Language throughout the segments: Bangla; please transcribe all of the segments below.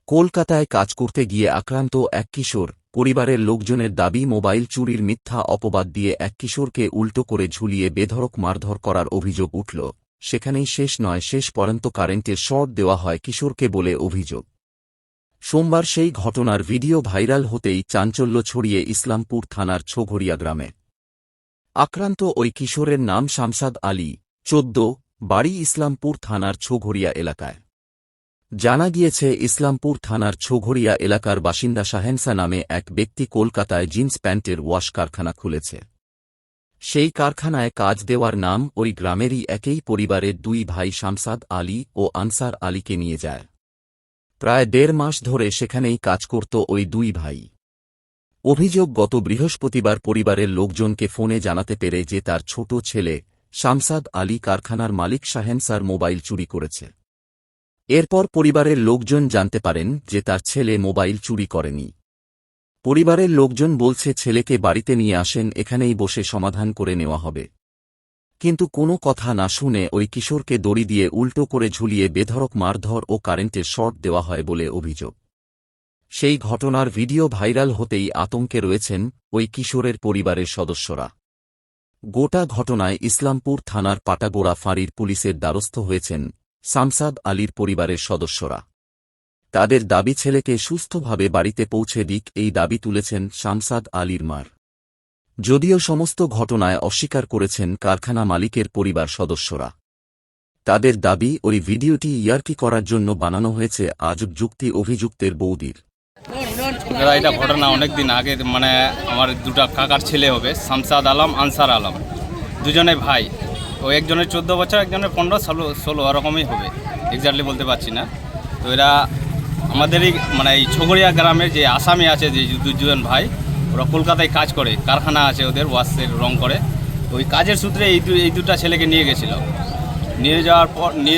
কলকাতায় কাজ করতে গিয়ে আক্রান্ত এক কিশোর, পরিবারের লোকজনের দাবি মোবাইল চুরির মিথ্যা অপবাদ দিয়ে এক কিশোরকে উল্টো করে ঝুলিয়ে বেধড়ক মারধর করার অভিযোগ উঠল। সেখানেই শেষ নয়, শেষ পর্যন্ত কারেন্টের শর্ট দেওয়া হয় কিশোরকে বলে অভিযোগ। সোমবার সেই ঘটনার ভিডিও ভাইরাল হতেই চাঞ্চল্য ছড়িয়ে ইসলামপুর থানার ছোঘড়িয়া গ্রামে। আক্রান্ত ওই কিশোরের নাম শামসাদ আলী, ১৪, বাড়ি ইসলামপুর থানার ছোঘড়িয়া এলাকায়। জানা গিয়েছে, ইসলামপুর থানার ছোঘড়িয়া এলাকার বাসিন্দা শাহেনসা নামে এক ব্যক্তি কলকাতায় জিন্স প্যান্টের ওয়াশ কারখানা খুলেছে। সেই কারখানায় কাজ দেওয়ার নাম ওই গ্রামেরই একই পরিবারের দুই ভাই শামসাদ আলী ও আনসার আলীকে নিয়ে যায়। প্রায় ১.৫ মাস ধরে সেখানেই কাজ করত ওই দুই ভাই। অভিযোগ, গত বৃহস্পতিবার পরিবারের লোকজনকে ফোনে জানাতে পেরে যে তার ছোট ছেলে শামসাদ আলী কারখানার মালিক শাহেনসার মোবাইল চুরি করেছে। এরপর পরিবারের লোকজন জানতে পারেন যে তার ছেলে মোবাইল চুরি করেনি। পরিবারের লোকজন বলছে ছেলেকে বাড়িতে নিয়ে আসেন, এখানেই বসে সমাধান করে নেওয়া হবে। কিন্তু কোনো কথা না শুনে ওই কিশোরকে দড়ি দিয়ে উল্টো করে ঝুলিয়ে বেধড়ক মারধর ও কারেন্টের শর্ট দেওয়া হয় বলে অভিযোগ। সেই ঘটনার ভিডিও ভাইরাল হতেই আতঙ্কে রয়েছেন ওই কিশোরের পরিবারের সদস্যরা। গোটা ঘটনায় ইসলামপুর থানার পাটাগোড়া ফাঁড়ির পুলিশের দ্বারস্থ হয়েছেন শামসাদ আলীর পরিবারের সদস্যরা। তাদের দাবি ছেলেকে সুস্থভাবে বাড়িতে পৌঁছে দিক, এই দাবি তুলেছেন শামসাদ আলীর মার। যদিও সমস্ত ঘটনায় অস্বীকার করেছেন কারখানা মালিকের পরিবার সদস্যরা। তাদের দাবি, ওই ভিডিওটি ইয়ার্কি করার জন্য বানানো হয়েছে আজব যুক্তি অভিযুক্তের বৌদির। এটা ঘটনা অনেকদিন আগে, মানে আমার দুটা কাকার ছেলে হবে, শামসাদ আলম, আনসার আলম, দুজনে ভাই। ও একজনের 14 বছর, একজনের 15-16 এরকমই হবে, এক্স্যাক্টলি বলতে পারছি না। তো এরা আমাদেরই মানে এই ছোঘড়িয়া গ্রামের যে আসামি আছে, যে দুজন ভাই, ওরা কলকাতায় কাজ করে, কারখানা আছে ওদের, ওয়াশের রং করে। তো ওই কাজের সূত্রে এই দুটা ছেলেকে নিয়ে গেছিল। নিয়ে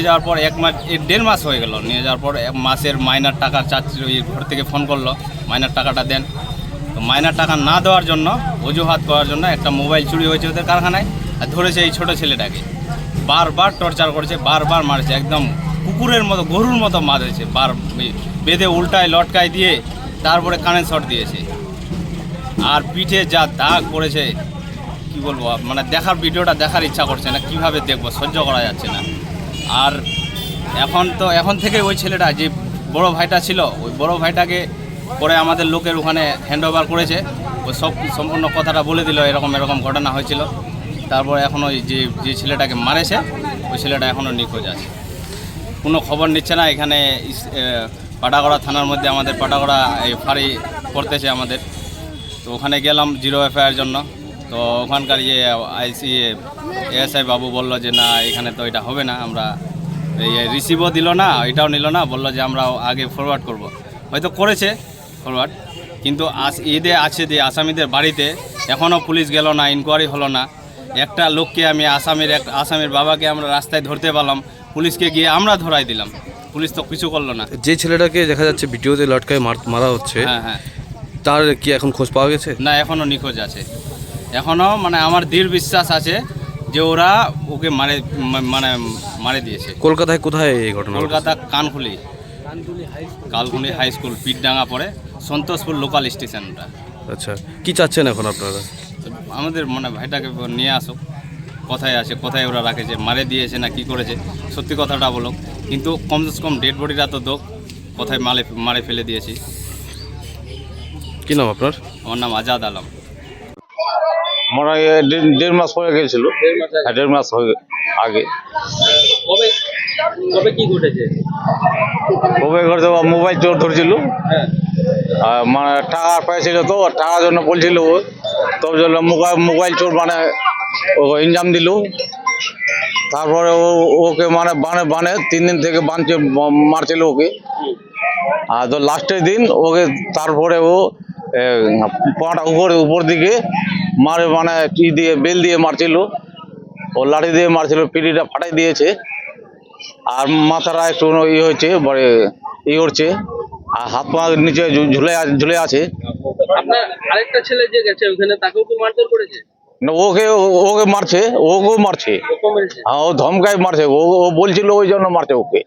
যাওয়ার পর 1.5 মাস হয়ে গেল। নিয়ে যাওয়ার পর মাসের মাইনার টাকা চাচ্ছিল, ওই ঘর থেকে ফোন করলো মাইনার টাকাটা দেন। তো মাইনার টাকা না দেওয়ার জন্য, অজুহাত করার জন্য একটা মোবাইল চুরি হয়েছে ওদের কারখানায়, আর ধরেছে এই ছোট ছেলেটাকে। বারবার টর্চার করেছে, বারবার মারছে, একদম কুকুরের মতো, গরুর মতো মারেছে। বেঁধে উল্টায় লটকায় দিয়ে তারপরে কানের শট দিয়েছে। আর পিঠে যা দাগ পড়েছে কি বলবো, মানে ভিডিওটা দেখার ইচ্ছা করছে না, কিভাবে দেখবো, সহ্য করা যাচ্ছে না। আর এখন থেকে ওই ছেলেটা, যে বড় ভাইটা ছিল, ওই বড় ভাইটাকে পরে আমাদের লোকের ওখানে হ্যান্ড ওভার করেছে। ওই সম্পূর্ণ কথাটা বলে দিল, এরকম ঘটনা হয়েছিল। তারপর এখন ওই যে ছেলেটাকে মারেছে, ওই ছেলেটা এখনও নিখোঁজ আছে, কোনো খবর নিচ্ছে না। এখানে পাটাগড়া থানার মধ্যে, আমাদের পাটাগড়া এই ফাঁড়ি পড়তেছে আমাদের। তো ওখানে গেলাম 0 FIR জন্য। তো ওখানকার এএসআই বাবু বলল যে না, এখানে তো এটা হবে না, আমরা এই রিসিভও দিল না, এটাও নিল না, বললো যে আমরা আগে ফরওয়ার্ড করব। হয়তো করেছে ফরওয়ার্ড, কিন্তু এদের আছে যে আসামিদের বাড়িতে এখনও পুলিশ গেল না, ইনকোয়ারি হলো না। একটা লোককে আমি আসামির বাবাকে আমরা রাস্তায় ধরতে পারলাম, পুলিশকে গিয়ে আমরা ধরাই দিলাম, পুলিশ তো কিছু করলো না। যে ছেলেটাকে দেখা যাচ্ছে ভিডিওতে লটকায় মারা হচ্ছে, হ্যাঁ, তার কি এখন খোঁজ পাওয়া গেছে? না, এখনও নিখোঁজ আছে। এখনও মানে আমার দৃঢ় বিশ্বাস আছে যে ওরা ওকে মারে দিয়েছে। কলকাতায় কোথায় এই ঘটনা? কলকাতা কানখুলি হাই স্কুল, পিঠডাঙ্গা পড়ে, সন্তোষপুর লোকাল স্টেশনটা। আচ্ছা, কি চাচ্ছেন এখন আপনারা? আমাদের ভাইটাকে নিয়ে আসো, কোথায় আছে, কোথায় ওরা রাখেছে, মারে দিয়েছে না কি করেছে, সত্যি কথাটা বলো। কিন্তু কমসে কম ডেড বডিটা তো দোক, কোথায় মারে ফেলে দিয়েছি। কি নাম আপনার? আমার নাম আজাদ আলম। মনে হয় 1.5 মাস হয়ে গেছিল, 1.5 মাস আগে। কবে কি ঘটেছে? মোবাইল চোর ধরছিল, মানে টাকা পাইছিল, তো টাকার জন্য বলছিল, তোর জন্য মোবাইল চোর ইনজাম দিল। তারপরে ওকে বানে 3 দিন থেকে মারছিল ওকে। আর তো লাস্টের দিন ওকে, তারপরে ও পাটা উপর দিকে মারে, বেল দিয়ে মারছিল, ও লাঠি দিয়ে মারছিল, পিঠিটা ফাটাই দিয়েছে। আর মাথাটা একটু হয়েছে, করছে, আর হাত পা নিচে ঝুলে আছে। আপনার আরেকটা ছেলে যে গেছে ওখানে, তাকেও কি মারধর করেছে? না, ওকে মারছে, ওকেও মারছে। হ্যাঁ, ও ধমকায় মারছে, ও বলছিল, ওই জন্য মারছে ওকে।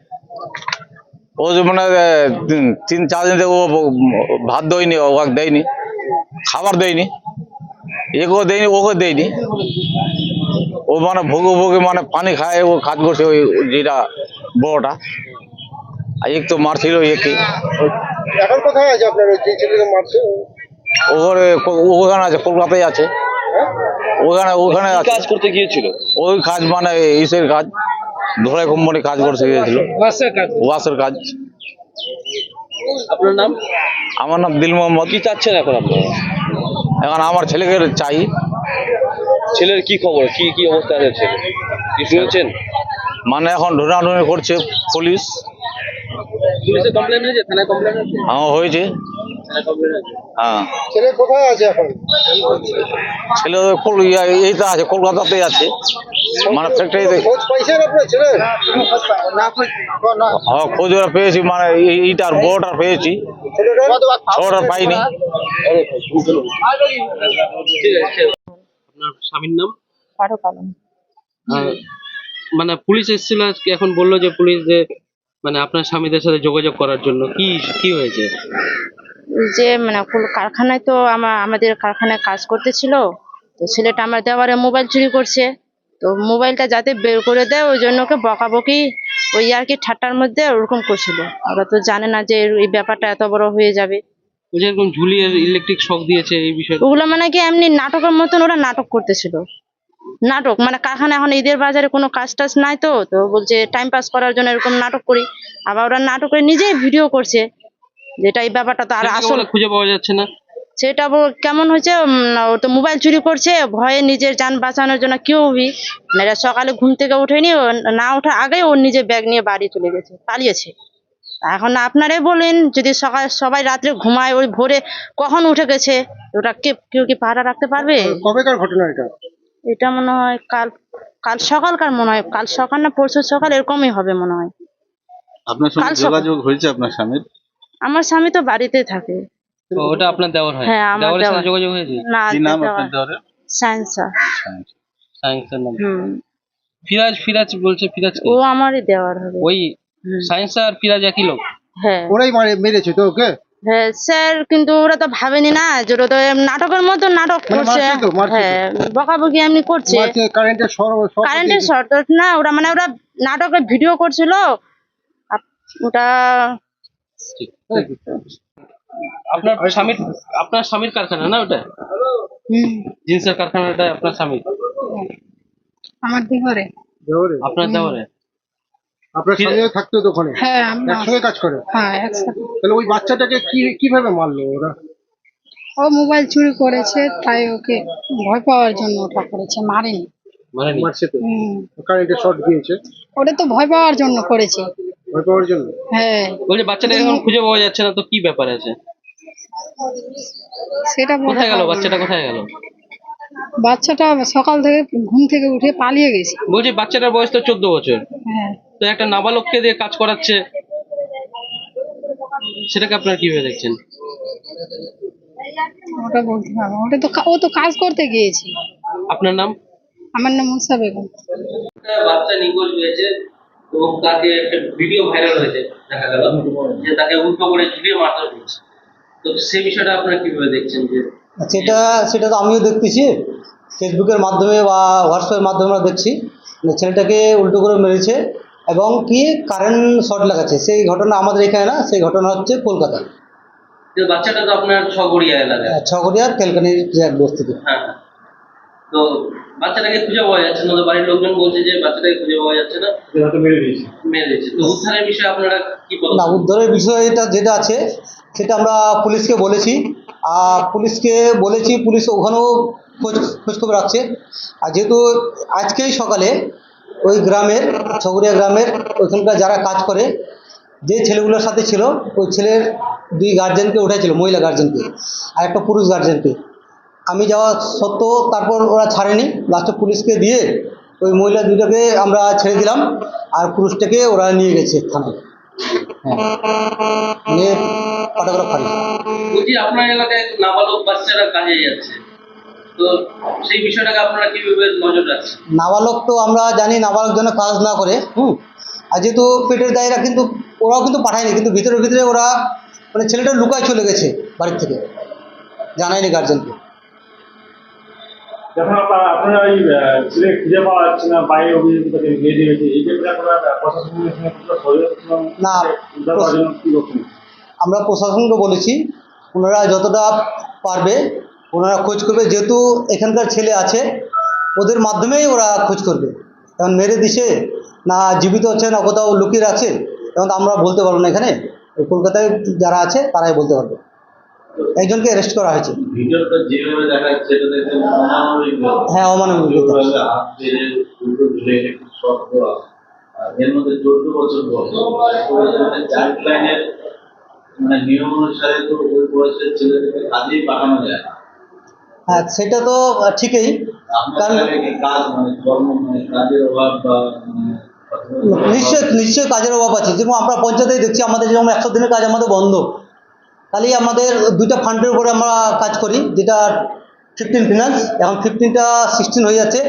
ও যে মানে 3-4 দিন থেকে ও ভাত দেয়নি, ওকে দেয়নি, খাবার দেয়নি, একেও দেয়নি, ওকে দেয়নি। ও মানে ভোগে ভোগে মানে পানি খায়, ও কাজ করছে ওই যেটা বড়টা। আর এক তো মারছিল একে। এখন কোথায় আছে আপনার ওই যে ছেলেকে মারছে? ওখানে আছে, কলকাতায় আছে। ওখানে আছে। কাজ করতে গিয়েছিল? ওই কাজ মানে ইসের কাজ, ধরে কোম্পানি কাজ করতে গিয়েছিল, ওয়াশের কাজ। আপনার নাম? আমার নাম দিল মোহাম্মদ। কি চাচ্ছেন এখন আপনারা? এখন আমার ছেলেকে চাই। ছেলের কি খবর, কি কি অবস্থা আছে ছেলে? কি শুনেছেন? মানে এখন ঢোনাঢুনি করছে পুলিশ। পুলিশে কমপ্লেন হয়েছে? থানায় কমপ্লেন হয়েছে? হ্যাঁ হয়েছে। থানায় কমপ্লেন হয়েছে। হ্যাঁ, ছেলে কোথায় আছে এখন? ছেলে এইটা আছে, কলকাতাতেই আছে, মানে ফ্যাক্টরিতে। খোঁজ পাইছেন আপনার ছেলে? হ্যাঁ, খোঁজ ওরা পেয়েছি, মানে এইটার বড়টার পেয়েছি, ছোটটা পাইনি। ঠিক আছে। আপনার স্বামীর নাম? ফারুক আলম। আর মানে পুলিশ এসেছিল আজকে, এখন বললো যে পুলিশ যে মানে আপনার স্বামীদের সাথে যোগাযোগ করার জন্য। কি কি হয়েছে? যে মানে কারখানায় তো আমাদের কারখানায় কাজ করতেছিল, তো ছেলেটা আমার দেওয়ারে মোবাইল চুরি করছে, তো মোবাইলটা যাতে বের করে দেয় ওই জন্য ওকে বকাবকি, ওই আর কি ঠাট্টার মধ্যে ওরকম করছিল। ওরা তো জানে না যে এই ব্যাপারটা এত বড় হয়ে যাবে। ওই যে এরকম ঝুলিয়ে ইলেকট্রিক শক দিয়েছে, এই বিষয়ে ওগুলো মানে কি এমনি নাটকের মতন ওরা নাটক করতেছিল। নাটক মানে কারখানা এখন ঈদের বাজারে কোনো কাজ টাজ নাই, তো তো বলছে টাইম পাস করার জন্য এরকম নাটক করি। আবার ওরা নাটক করে নিজেই ভিডিও করছে, যেটা এই ব্যাপারটা তো আর ছেলেকে আসল বলে খুঁজে পাওয়া যাচ্ছে না। সেটা কেমন হয়েছে, ও তো মোবাইল চুরি করছে, ভয়ে নিজের যান বাঁচানোর জন্য কেউ এরা সকালে ঘুম থেকে ওঠেনি, ও না ওঠার আগে ওর নিজে ব্যাগ নিয়ে বাড়ি চলে গেছে, পালিয়েছে। এখন আপনারাই বলেন, যদি সকাল সবাই রাত্রে ঘুমায়, ওই ভোরে কখন উঠে গেছে, ওটা কেউ কি পাহারা রাখতে পারবে? কবেকার ঘটনা এটা? এটা মনে হয় কাল সকালকার, মনে হয় কাল সকাল না পরশু সকাল এরকমই হবে মনে হয়। আপনার কাল সঙ্গে সকাল। যোগাযোগ হয়েছে আপনার স্বামীর? আমার স্বামী তো বাড়িতে থাকে। ওটা আপনার দেওয়ার হয়? হ্যাঁ, আমার দেওয়ারের সাথে দেওয়ার। যোগাযোগ হয়েছে? না, কি নাম আপনার দেওয়ারের? সায়েন্সা। সায়েন্সের নাম হুম, ফিরাজ বলছে। ফিরাজ কি? ও আমারই দেওয়ার হবে। ওই হুম। সায়েন্স আর ফিরাজ একই লোক? হ্যাঁ ওরাই মেরেছে তো ওকে? হ্যাঁ স্যার, কিন্তু ওরা তো ভাবেনি না যে ওরা তো নাটকের মতো নাটক মানে করছে। মারছে তো, মারছে তো। হ্যাঁ, বকাবকি এমনি করছে। কারেন্টের কারেন্টের শর্ট না, ওরা মানে ওরা নাটকের ভিডিও করছিল। ওটা আপনার স্বামীর কারখানা না ওটা? জিন্সের কারখানাটা আপনার স্বামী? আমার দিঘরে। আপনার দেওয়ারে? আপনার সঙ্গে থাকতো তো ওখানে? হ্যাঁ, আমরা একসঙ্গে কাজ করে? হ্যাঁ, একসাথে। তাহলে ওই বাচ্চাটাকে কিভাবে মারলো ওরা? ও মোবাইল চুরি করেছে, তাই ওকে ভয় পাওয়ার জন্য ওটা করেছে, মারেনি। মারেনি? মারছে তো, কারেন্টের শর্ট দিয়েছে। ওটা তো ভয় পাওয়ার জন্য করেছে। ভয় পাওয়ার জন্য? হ্যাঁ, বলছে বাচ্চাটা এখন খুঁজে পাওয়া যাচ্ছে না, তো কি ব্যাপার আছে? সেটা বলতে কোথায় গেল পারবো না। বাচ্চাটা, কোথায় গেল? বাচ্চাটা সকাল থেকে ঘুম থেকে উঠে পালিয়ে গেছে। বলছি বাচ্চাটার বয়স তো 14 বছর, হ্যাঁ, তো একটা নাবালককে দিয়ে কাজ করাচ্ছে, সেটাকে আপনারা কিভাবে দেখছেন? ওটা বলতে পারবো। ও তো কাজ করতে গিয়েছে। আপনার নাম? আমার নাম মুসা বেগম। বাচ্চা নিখোঁজ হয়েছে এবং তাকে একটা ভিডিও ভাইরাল হয়েছে, দেখা গেল যে তাকে উল্টো করে ঝুলিয়ে মারধর করছে। তো সেই বিষয়টা আপনারা কিভাবে দেখছেন? যে সেটা তো আমিও দেখতেছি, ফেসবুকের মাধ্যমে বা হোয়াটসঅ্যাপের মাধ্যমে আমরা দেখছি, মানে ছেলেটাকে উল্টো করে মেরেছে এবং কি কারেন্ট শর্ট লাগাচ্ছে। সেই ঘটনা আমাদের এখানে না, সেই ঘটনা হচ্ছে কলকাতায়, যে বাচ্চাটা তো আপনার ছগড়িয়া এলাকায়। ছগড়িয়ার তেলকানির যে এক বস্তিতে। হ্যাঁ, তো বাচ্চাটাকে খুঁজে পাওয়া যাচ্ছে না, তো বাড়ির লোকজন বলছে যে বাচ্চাটাকে খুঁজে পাওয়া যাচ্ছে না, মেরে দিয়েছে। তো উদ্ধারের বিষয়ে আপনারা কি বলেন? না, উদ্ধারের বিষয়টা যেটা আছে সেটা আমরা পুলিশকে বলেছি, পুলিশ ওখানেও খোঁজখবর রাখছে। আর যেহেতু আজকেই সকালে ওই গ্রামের, ছগড়িয়া গ্রামের ওইখানকার যারা কাজ করে, যে ছেলেগুলোর সাথে ছিল, ওই ছেলের 2 গার্জেনকে উঠেছিল, মহিলা গার্জেনকে আর একটা পুরুষ গার্জেনকে। আমি যাওয়া সত্ত্বেও তারপর ওরা ছাড়েনি, লাস্টে পুলিশকে দিয়ে ওই মহিলা 2টাকে আমরা ছেড়ে দিলাম, আর পুরুষটাকে ওরা নিয়ে গেছে থানায়। নিয়ে ফটোগ্রাফ ফাঁড়ি। বলছি আপনার এলাকায় নাবালক বাচ্চারা কাজে যাচ্ছে, তো সেই বিষয়টাকে আপনারা কিভাবে নজর রাখছেন? নাবালক তো আমরা জানি নাবালক যেন কাজ না করে, আর যেহেতু পেটের দায়রা, কিন্তু ওরাও কিন্তু পাঠায়নি, কিন্তু ভিতরে ভিতরে ওরা মানে ছেলেটা লুকায় চলে গেছে বাড়ির থেকে, জানায়নি গার্জেনকে। যখন আপনারা এই ছেলে খুঁজে পাওয়া যাচ্ছে না, বাইরে অভিযোগ নিয়ে দিয়েছে, এই ক্ষেত্রে আপনারা প্রশাসনের সঙ্গে না, উদ্ধার করার জন্য কী করছেন? আমরা প্রশাসনকে বলেছি ওনারা যতটা পারবে ওনারা খোঁজ করবে, যেহেতু এখানকার ছেলে আছে ওদের মাধ্যমেই ওরা খোঁজ করবে। কারণ মেরে দিছে না জীবিত আছে না কোথাও লুকিয়ে রাখছে, এখন তো আমরা বলতে পারবো না। এখানে ওই কলকাতায় যারা আছে তারাই বলতে পারবে। একজনকে অ্যারেস্ট করা হয়েছে। ভিডিওটা যেভাবে দেখা যাচ্ছে এটা দেখতে অমানবিক, হ্যাঁ, অমানবিক। যেভাবে হাত ছেড়ে উল্টো ঝুলে শট করা, আর এর মধ্যে 14 বছর বয়স, চাইল্ড লাইনের মানে নিয়ম অনুসারে তো ওই বয়সের ছেলেদেরকে কাজেই পাঠানো যায় না। হ্যাঁ, সেটা তো ঠিকই। আপনার এলাকায় কি কাজ মানে কর্ম মানে কাজের অভাব বা নিশ্চয়ই কাজের অভাব আছে। যেমন আমরা পঞ্চায়েতেই দেখছি আমাদের যেমন 100 দিনের কাজ আমাদের বন্ধ। খালি আমাদের 2টা ফান্ডের উপরে আমরা কাজ করি, যেটা 15 ফিনান্স, এখন 15টা 16 হয়ে যাচ্ছে,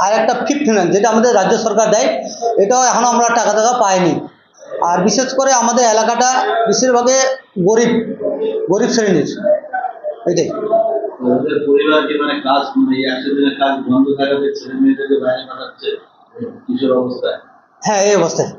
আর একটা 5 ফিনান্স যেটা আমাদের রাজ্য সরকার দেয়, এটাও এখনও আমরা টাকা পাইনি। আর বিশেষ করে আমাদের এলাকাটা বেশিরভাগে গরিব শ্রেণীর, এটাই। ওদের পরিবার কি মানে কাজ মানে 100 দিনের কাজ বন্ধ থাকাতে ছেলে মেয়েদেরকে বাইরে পাঠাচ্ছে কিশোর অবস্থায়? হ্যাঁ, এই অবস্থায়।